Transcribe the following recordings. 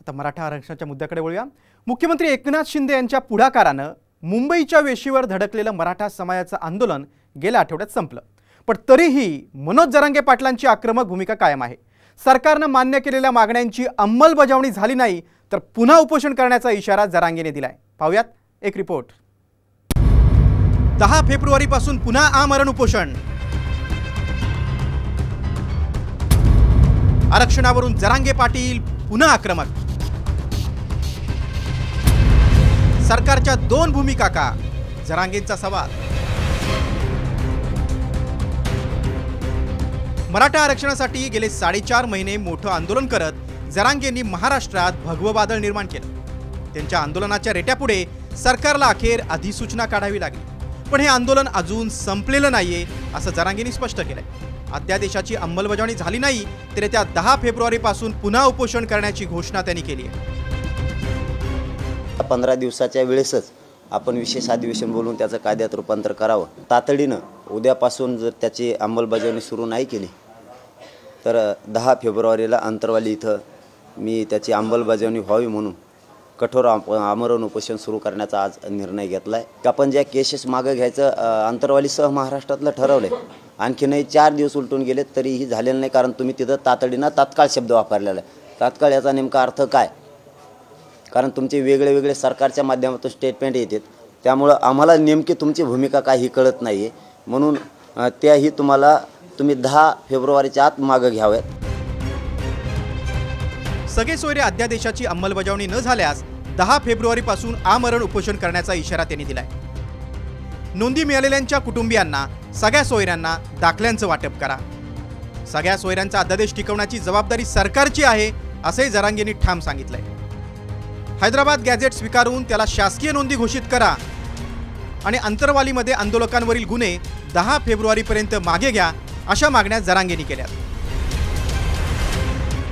आता मराठा आरक्षणाच्या मुद्द्याकडे वळूया। मुख्यमंत्री एकनाथ शिंदे यांच्या पुढाकाराने मुंबईच्या वेशीवर धडकलेलं मराठा समाजाचं आंदोलन गेल्या आठवड्यात संपलं, पण तरीही मनोज जरांगे पाटलांची आक्रमक भूमिका कायम आहे। सरकारने मान्य केलेल्या मागण्यांची अंमलबजावणी झाली नाही तर पुन्हा उपोषण करण्याचा इशारा जरांगेने दिलाय। पाहूयात एक रिपोर्ट। 10 फेब्रुवारीपासून पुन्हा आमरण उपोषण। आरक्षणावरून जरांगे पाटील पुन्हा आक्रमक। सरकारच्या 2 भूमिका का? जरांगेंचा सवाल। मराठा आरक्षणासाठी गेले 4.5 महिने मोठं आंदोलन करत जरांगेंनी महाराष्ट्रात भगवं वादळ निर्माण केलं। त्यांच्या आंदोलनाच्या रेट्यापुढे सरकारला अखेर अधिसूचना काढावी लागली, पण हे आंदोलन अजून संपलेलं नाहीये असं जरांगेंनी स्पष्ट केलंय। अध्यादेशाची अंमलबजावणी झाली नाही तर येत्या 10 फेब्रुवारीपासून पुन्हा उपोषण करण्याची घोषणा त्यांनी केली आहे। 15 दिवसाच्या वेळेसच आपण विशेष अधिवेशन बोलून त्याचं कायद्यात रूपांतर करावं। तातडीनं उद्यापासून जर त्याची अंमलबजावणी सुरू नाही केली तर 10 फेब्रुवारीला अंतरवाली इथं मी त्याची अंमलबजावणी व्हावी म्हणून कठोर आमरण उपोषण सुरू करण्याचा आज निर्णय घेतला आहे। आपण ज्या केसेस मागे घ्यायचं अंतरवालीसह महाराष्ट्रातलं ठरवलं आहे, आणखीनही 4 दिवस उलटून गेले तरीही झालेलं नाही, कारण तुम्ही तिथं तातडीनं तात्काळ शब्द वापरलेला आहे। तात्काळ याचा नेमका अर्थ काय? कारण तुमचे वेगळे वेगळे सरकारच्या माध्यमातून स्टेटमेंट येतात, त्यामुळं आम्हाला नेमकी तुमची भूमिका काय ही कळत नाही आहे, म्हणून त्याही तुम्ही 10 फेब्रुवारीच्या आत मागे घ्याव्यात। सगळे सोयरे अध्यादेशाची अंमलबजावणी न झाल्यास 10 फेब्रुवारीपासून आमरण उपोषण करण्याचा इशारा त्यांनी दिलाय। नोंदी मिळालेल्यांच्या कुटुंबियांना सगळ्या सोयऱ्यांना दाखल्यांचं वाटप करा। सगळ्या सोयऱ्यांचा अध्यादेश टिकवण्याची जबाबदारी सरकारची आहे असे जरांगेंनी ठाम सांगितलंय। हैदराबाद गॅझेट स्वीकारून त्याला शासकीय नोंदी घोषित करा आणि अंतरवालीमध्ये आंदोलकांवरील गुन्हे 10 फेब्रुवारीपर्यंत मागे घ्या अशा मागण्या जरांगेंनी केल्या।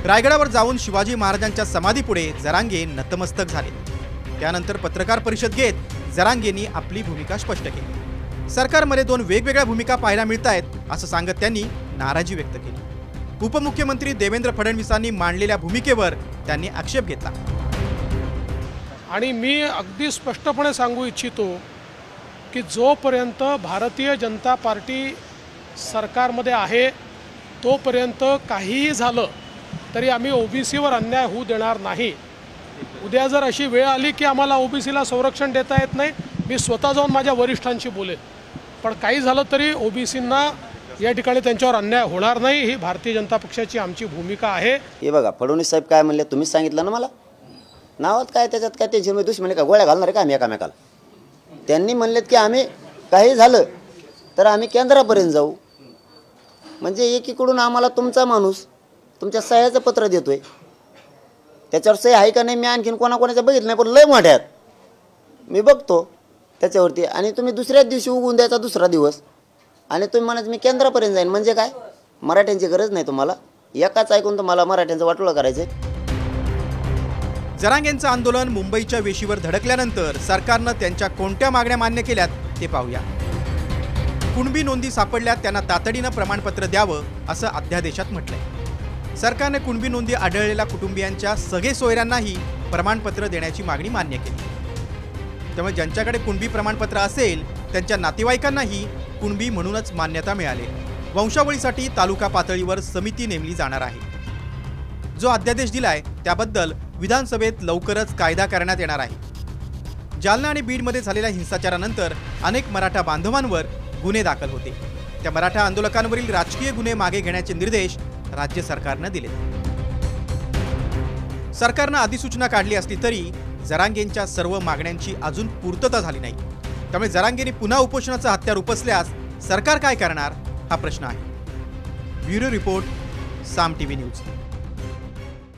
रायगडावर जाऊन शिवाजी महाराजांच्या समाधीपुढे जरांगे नतमस्तक झाले। त्यानंतर पत्रकार परिषद घेत जरांगेंनी आपली भूमिका स्पष्ट केली। सरकारमध्ये 2 वेगवेगळ्या भूमिका पाहायला मिळत आहेत असं सांगत त्यांनी नाराजी व्यक्त केली। उपमुख्यमंत्री देवेंद्र फडणवीसांनी मांडलेल्या भूमिकेवर त्यांनी आक्षेप घेतला। आणि मी अगदी स्पष्टपणे सांगू इच्छितो की जोपर्यंत भारतीय जनता पार्टी सरकारमध्ये आहे तोपर्यंत काहीही झालं तरी आम्ही ओबीसीवर अन्याय होऊ देणार नाही। उद्या जर अशी वेळ आली की आम्हाला ओबीसीला संरक्षण देता येत नाही, मी स्वतः जाऊन माझ्या वरिष्ठांशी बोलेन, पण काही झालं तरी ओबीसींना या ठिकाणी त्यांच्यावर अन्याय होणार नाही, ही भारतीय जनता पक्षाची आमची भूमिका आहे। हे बघा, फडणवीस साहेब काय म्हणले तुम्हीच सांगितलं ना मला, नावात काय त्याच्यात काय ते झिरमे दुश्मनी का गोळ्या घालणार आहे का आम्ही एकामेकाला? त्यांनी म्हणलेत की आम्ही काही झालं तर आम्ही केंद्रापर्यंत जाऊ, म्हणजे एकीकडून आम्हाला तुमचा माणूस तुमच्या सह्याचं पत्र देतोय, त्याच्यावर सही आहे का नाही मी आणखीन कोणाकोणाच्या बघितलं नाही, पण लय मोठ्यात मी बघतो त्याच्यावरती, आणि तुम्ही दुसऱ्याच दिवशी उगवून द्यायचा दुसरा दिवस आणि तुम्ही म्हणायचं मी केंद्रापर्यंत जाईन, म्हणजे काय? मराठ्यांची गरज नाही तुम्हाला, एकाच ऐकून तुम्हाला मराठ्यांचं वाटोळं करायचंय। जरांगेंचं आंदोलन मुंबईच्या वेशीवर धडकल्यानंतर सरकारनं त्यांच्या कोणत्या मागण्या मान्य केल्यात ते पाहूया। कुणबी नोंदी सापडल्यात त्यांना तातडीनं प्रमाणपत्र द्यावं असं अध्यादेशात म्हटलंय। सरकारने कुणबी नोंदी आढळलेल्या कुटुंबियांच्या सगळे सोयऱ्यांनाही प्रमाणपत्र देण्याची मागणी मान्य केली। त्यामुळे ज्यांच्याकडे कुणबी प्रमाणपत्र असेल त्यांच्या नातेवाईकांनाही कुणबी म्हणूनच मान्यता मिळाली। वंशावळीसाठी तालुका पातळीवर समिती नेमली जाणार आहे। जो अध्यादेश दिलाय त्याबद्दल विधानसभेत लवकरच कायदा करण्यात येणार आहे। जालना आणि बीडमध्ये झालेल्या हिंसाचारानंतर अनेक मराठा बांधवांवर गुन्हे दाखल होते। त्या मराठा आंदोलकांवरील राजकीय गुन्हे मागे घेण्याचे निर्देश राज्य सरकारने दिले। सरकारने अधिसूचना काढली असली तरी जरांगेंच्या सर्व मागण्यांची अजून पूर्तता झाली नाही। त्यामुळे जरांगेंनी पुन्हा उपोषणाचं हत्यार उपसल्यास सरकार काय करणार हा प्रश्न आहे। ब्युरो रिपोर्ट, साम टीव्ही न्यूज।